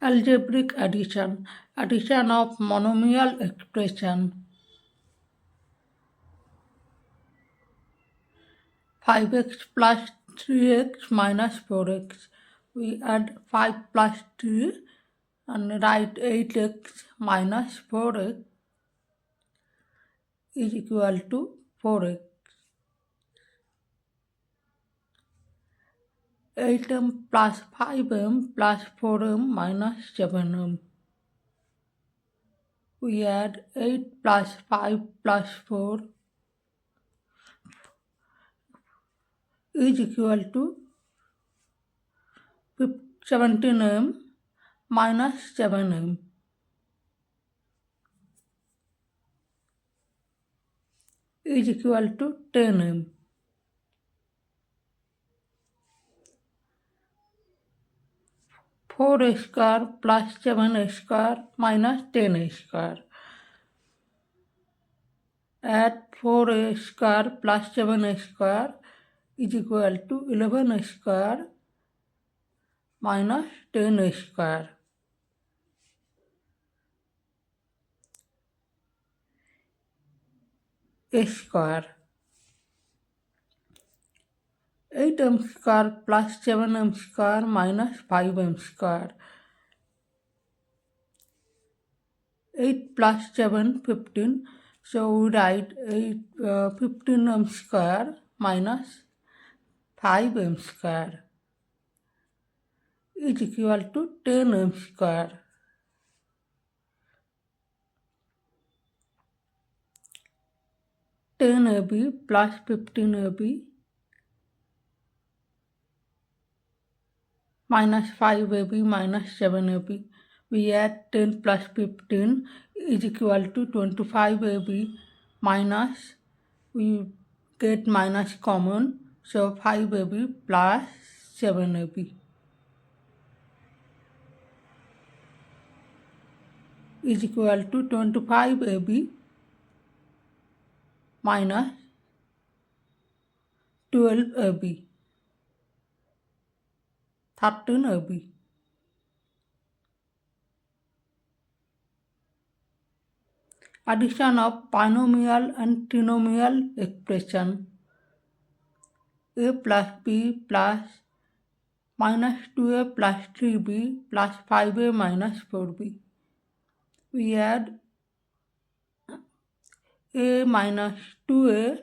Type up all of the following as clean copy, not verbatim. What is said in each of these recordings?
Algebraic addition, addition of monomial expression. 5x plus 3x minus 4x. We add 5 plus 3 and write 8x minus 4x is equal to 4x. 8m plus 5m plus 4m minus 7m. We add 8 plus 5 plus 4 is equal to 17m minus 7m is equal to 10m. 4a square plus 7a square minus 10a square. Add 4a square plus 7a square is equal to 11a square minus 10a square. A square. 8m square plus 7m square minus 5m square. 8 plus 7, 15. So we write 15m square minus 5m square is equal to 10m square. 10ab plus 15ab minus 5ab minus 7ab. We add 10 plus 15 is equal to 25ab minus, we get minus common, so 5ab plus 7ab is equal to 25ab minus 12ab, 13ab. Addition of binomial and trinomial expression. A plus b plus minus 2a plus 3b plus 5a minus 4b. We add a minus 2a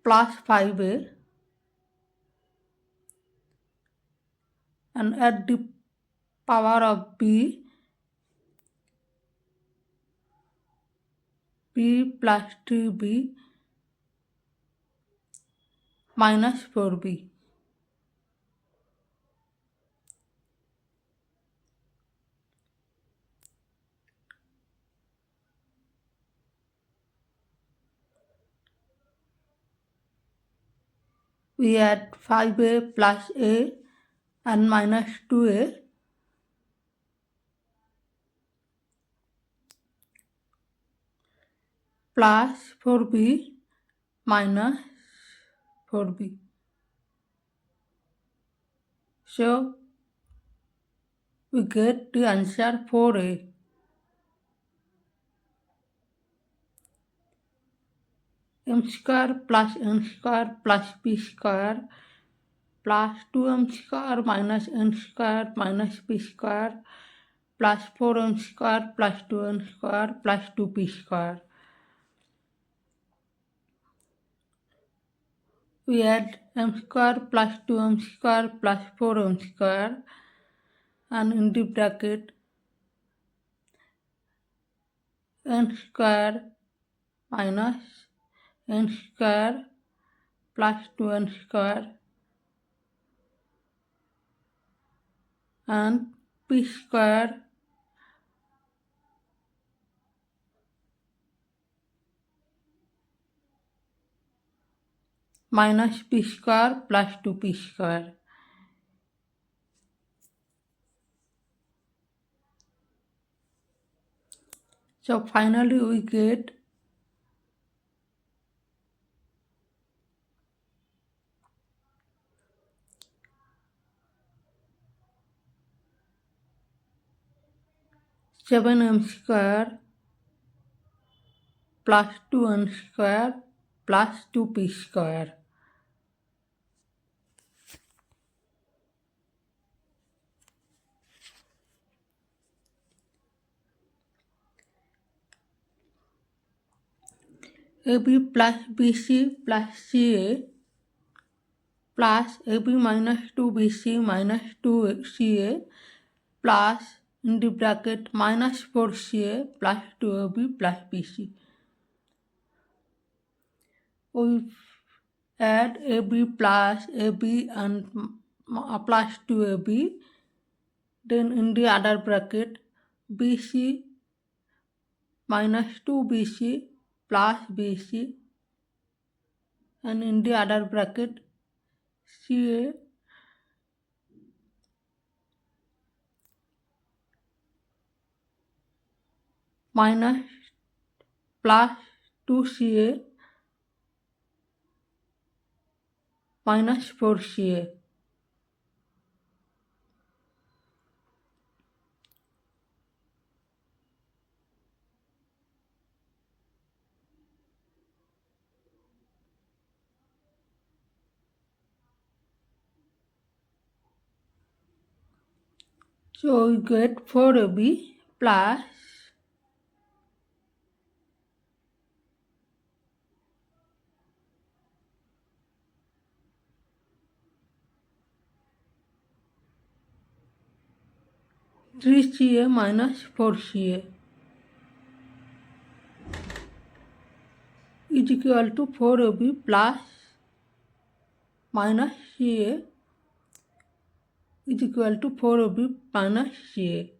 plus 5a and add the power of b plus 3b minus 4b. We add 5a plus a and minus 2a plus 4b minus 4b. So we get the answer 4a. M square plus n square plus b square plus 2m square minus n square minus b square plus 4m square plus 2n square plus 2b square. We add m square plus 2m square plus 4m square and in the bracket n square minus n square plus 2n square and p square minus p square plus 2p square. So finally we get 7m square plus 2n square plus 2p square. AB plus BC plus CA plus AB minus 2BC minus 2CA plus in the bracket minus 4CA plus 2AB plus BC. We add AB plus AB and plus 2AB, then in the other bracket BC minus 2BC plus BC, and in the other bracket CA minus plus 2CA minus 4CA. So we get 4AB plus 3CA minus 4CA is equal to 4AB plus minus CA is equal to 4AB minus CA.